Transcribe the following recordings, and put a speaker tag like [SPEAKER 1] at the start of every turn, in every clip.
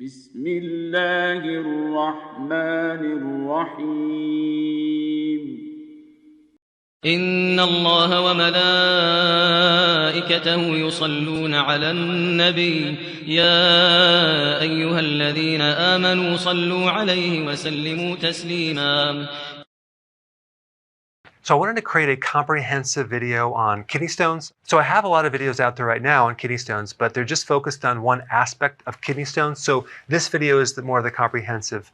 [SPEAKER 1] بسم الله الرحمن الرحيم
[SPEAKER 2] إن الله وملائكته يصلون على النبي يا أيها الذين آمنوا صلوا عليه وسلموا تسليما.
[SPEAKER 3] So I wanted to create a comprehensive video on kidney stones. So I have a lot of videos out there right now on kidney stones, but they're just focused on one aspect of kidney stones. So this video is more of the comprehensive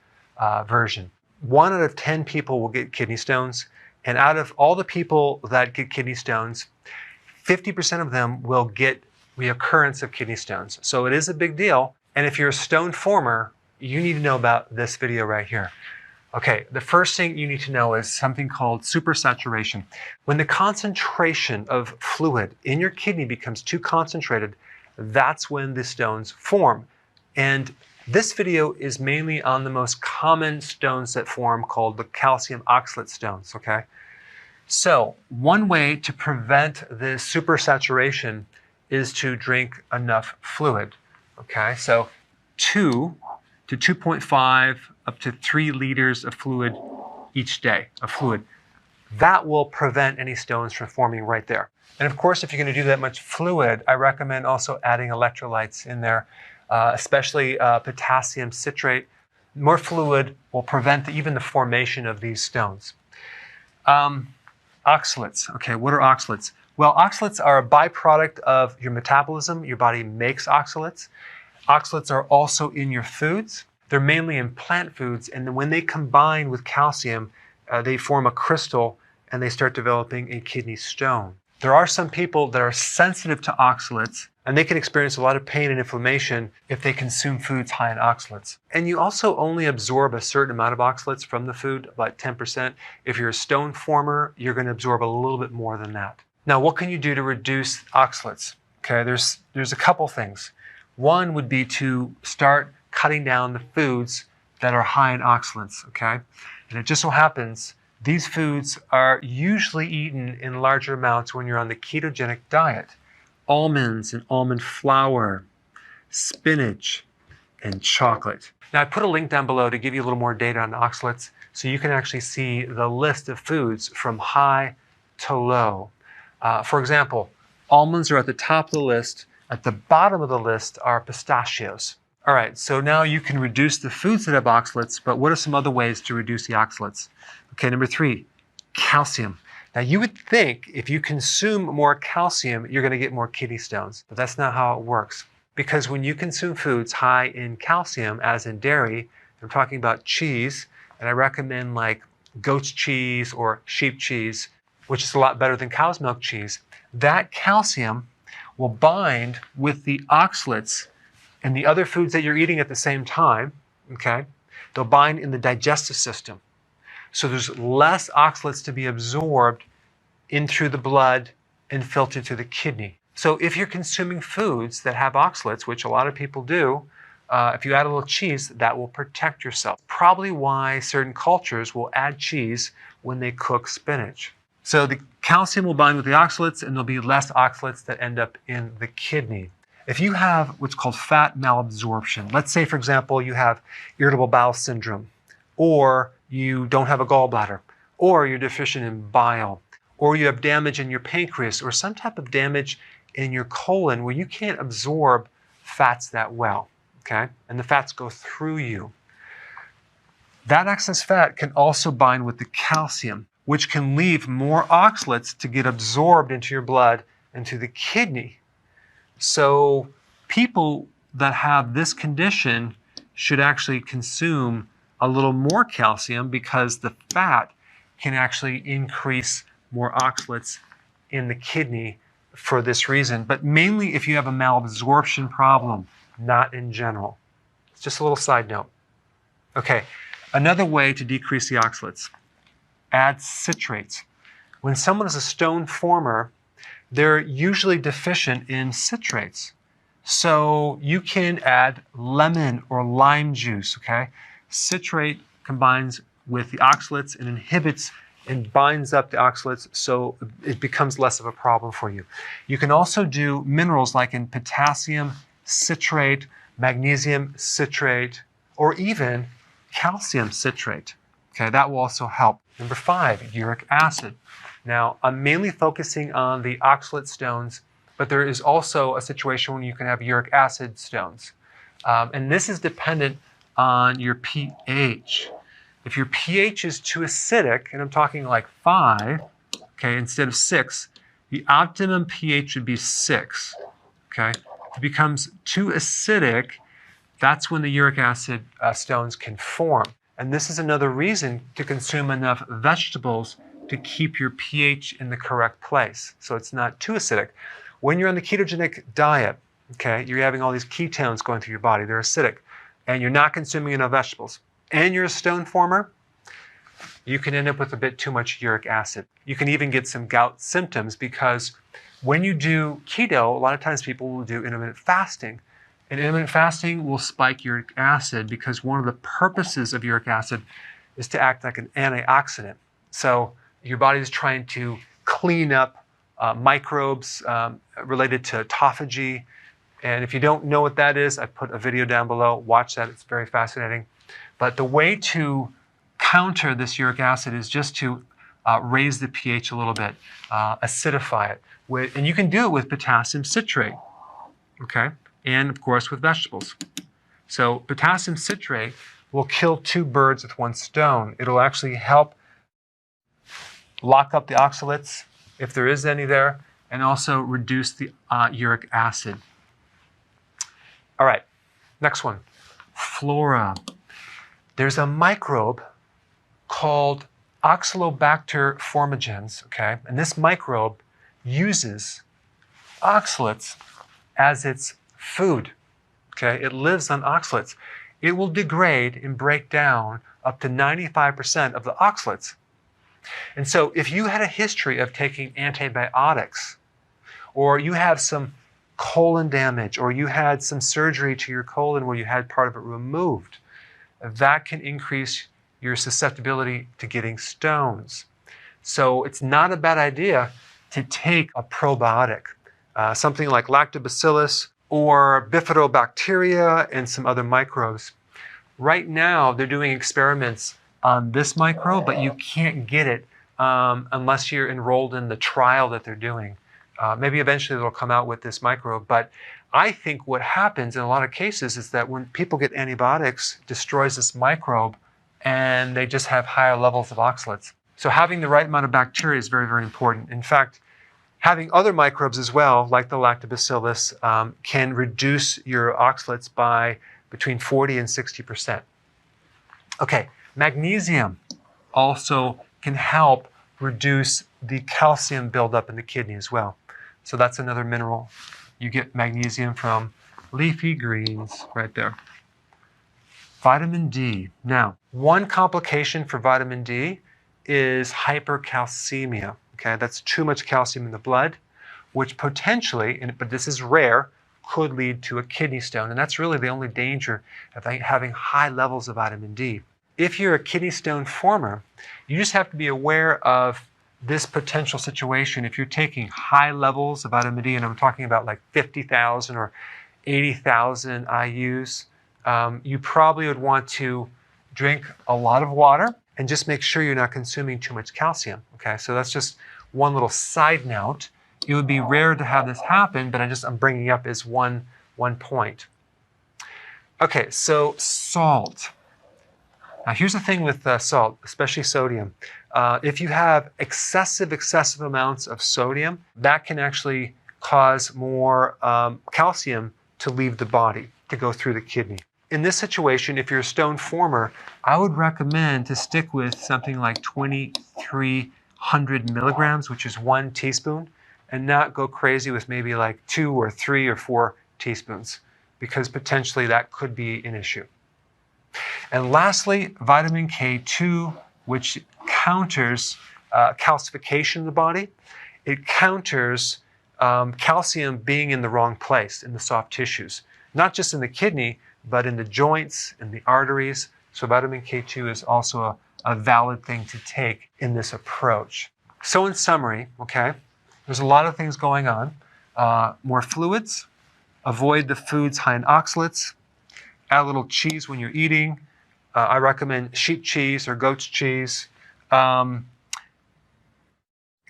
[SPEAKER 3] version. 1 out of 10 people will get kidney stones. And out of all the people that get kidney stones, 50% of them will get reoccurrence of kidney stones. So it is a big deal. And if you're a stone former, you need to know about this video right here. Okay, the first thing you need to know is something called supersaturation. When the concentration of fluid in your kidney becomes too concentrated, that's when the stones form. And this video is mainly on the most common stones that form called the calcium oxalate stones, okay? So one way to prevent this supersaturation is to drink enough fluid, okay? So 2 to 2.5 up to 3 liters of fluid each day, of fluid. That will prevent any stones from forming right there. And of course, if you're going to do that much fluid, I recommend also adding electrolytes in there, especially potassium citrate. More fluid will prevent even the formation of these stones. Oxalates. Okay, what are oxalates? Well, oxalates are a byproduct of your metabolism. Your body makes oxalates. Oxalates are also in your foods. They're mainly in plant foods, and when they combine with calcium, they form a crystal and they start developing a kidney stone. There are some people that are sensitive to oxalates, and they can experience a lot of pain and inflammation if they consume foods high in oxalates. And you also only absorb a certain amount of oxalates from the food, about 10%. If you're a stone former, you're going to absorb a little bit more than that. Now, what can you do to reduce oxalates? Okay, there's a couple things. One would be to start cutting down the foods that are high in oxalates, okay? And it just so happens these foods are usually eaten in larger amounts when you're on the ketogenic diet. Almonds and almond flour, spinach, and chocolate. Now I put a link down below to give you a little more data on oxalates so you can actually see the list of foods from high to low. For example, almonds are at the top of the list. At the bottom of the list are pistachios. All right, so now you can reduce the foods that have oxalates, but what are some other ways to reduce the oxalates? Okay, number 3, calcium. Now you would think if you consume more calcium, you're gonna get more kidney stones, but that's not how it works. Because when you consume foods high in calcium, as in dairy, I'm talking about cheese, and I recommend like goat's cheese or sheep cheese, which is a lot better than cow's milk cheese, that calcium will bind with the oxalates and the other foods that you're eating at the same time, okay? They'll bind in the digestive system. So there's less oxalates to be absorbed in through the blood and filtered through the kidney. So if you're consuming foods that have oxalates, which a lot of people do, if you add a little cheese, that will protect yourself. Probably why certain cultures will add cheese when they cook spinach. So the calcium will bind with the oxalates, and there'll be less oxalates that end up in the kidney. If you have what's called fat malabsorption, let's say, for example, you have irritable bowel syndrome, or you don't have a gallbladder, or you're deficient in bile, or you have damage in your pancreas, or some type of damage in your colon where you can't absorb fats that well, okay? And the fats go through you. That excess fat can also bind with the calcium, which can leave more oxalates to get absorbed into your blood and to the kidney. So people that have this condition should actually consume a little more calcium because the fat can actually increase more oxalates in the kidney for this reason. But mainly if you have a malabsorption problem, not in general. It's just a little side note. Okay, another way to decrease the oxalates, add citrates. When someone is a stone former, they're usually deficient in citrates. So you can add lemon or lime juice, okay? Citrate combines with the oxalates and inhibits and binds up the oxalates, so it becomes less of a problem for you. You can also do minerals like in potassium citrate magnesium citrate, or even calcium citrate. Okay, that will also help. Number 5, uric acid. Now, I'm mainly focusing on the oxalate stones, but there is also a situation when you can have uric acid stones. And this is dependent on your pH. If your pH is too acidic, and I'm talking like 5, okay, instead of 6, the optimum pH would be 6, okay? If it becomes too acidic, that's when the uric acid stones can form. And this is another reason to consume enough vegetables to keep your pH in the correct place, so it's not too acidic. When you're on the ketogenic diet, okay, you're having all these ketones going through your body, they're acidic, and you're not consuming enough vegetables, and you're a stone former, you can end up with a bit too much uric acid. You can even get some gout symptoms because when you do keto, a lot of times people will do intermittent fasting. And intermittent fasting will spike uric acid because one of the purposes of uric acid is to act like an antioxidant. So your body is trying to clean up microbes related to autophagy. And if you don't know what that is, I put a video down below. Watch that. It's very fascinating. But the way to counter this uric acid is just to raise the pH a little bit, acidify it. And you can do it with potassium citrate, okay? And of course with vegetables. So potassium citrate will kill 2 birds with 1 stone. It'll actually help lock up the oxalates, if there is any there, and also reduce the uric acid. All right, next one, flora. There's a microbe called Oxalobacter formigens, okay? And this microbe uses oxalates as its food, okay? It lives on oxalates. It will degrade and break down up to 95% of the oxalates. And so if you had a history of taking antibiotics, or you have some colon damage, or you had some surgery to your colon where you had part of it removed, that can increase your susceptibility to getting stones. So it's not a bad idea to take a probiotic, something like lactobacillus or bifidobacteria and some other microbes. Right now, they're doing experiments on this microbe, but you can't get it unless you're enrolled in the trial that they're doing. Maybe eventually they'll come out with this microbe, but I think what happens in a lot of cases is that when people get antibiotics, it destroys this microbe, and they just have higher levels of oxalates. So having the right amount of bacteria is very, very important. In fact, having other microbes as well, like the lactobacillus, can reduce your oxalates by between 40 and 60%. Okay, magnesium also can help reduce the calcium buildup in the kidney as well. So that's another mineral. You get magnesium from leafy greens right there. Vitamin D. Now, one complication for vitamin D is hypercalcemia. Okay, that's too much calcium in the blood, which potentially, but this is rare, could lead to a kidney stone. And that's really the only danger of having high levels of vitamin D. If you're a kidney stone former, you just have to be aware of this potential situation. If you're taking high levels of vitamin D, and I'm talking about like 50,000 or 80,000 IUs, you probably would want to drink a lot of water and just make sure you're not consuming too much calcium. Okay, so that's just one little side note. It would be rare to have this happen, but I'm bringing up as one point. Okay, so salt. Now here's the thing with salt, especially sodium. If you have excessive amounts of sodium, that can actually cause more calcium to leave the body, to go through the kidney. In this situation, if you're a stone former, I would recommend to stick with something like 2,300 milligrams, which is 1 teaspoon, and not go crazy with maybe like 2 or 3 or 4 teaspoons, because potentially that could be an issue. And lastly, vitamin K2, which counters calcification in the body. It counters calcium being in the wrong place in the soft tissues, not just in the kidney, but in the joints, in the arteries. So vitamin K2 is also a valid thing to take in this approach. So in summary, okay, there's a lot of things going on. More fluids, avoid the foods high in oxalates, add a little cheese when you're eating. I recommend sheep cheese or goat's cheese.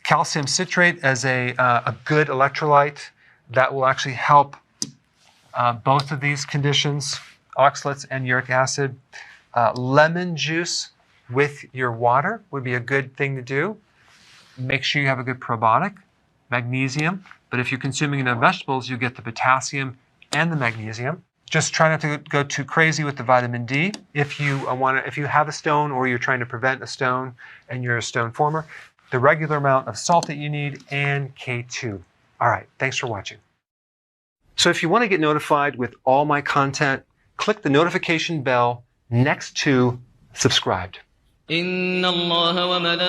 [SPEAKER 3] Calcium citrate as a good electrolyte that will actually help both of these conditions, oxalates and uric acid. Lemon juice with your water would be a good thing to do. Make sure you have a good probiotic. Magnesium, but if you're consuming enough vegetables, you get the potassium and the magnesium. Just try not to go too crazy with the vitamin D. If you have a stone or you're trying to prevent a stone and you're a stone former, the regular amount of salt that you need and K2. All right, thanks for watching. So if you want to get notified with all my content, click the notification bell next to subscribed.
[SPEAKER 2] إن الله وملائكته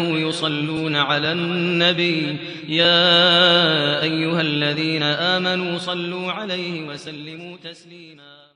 [SPEAKER 2] يصلون على النبي يا أيها الذين آمنوا صلوا عليه وسلموا تسليما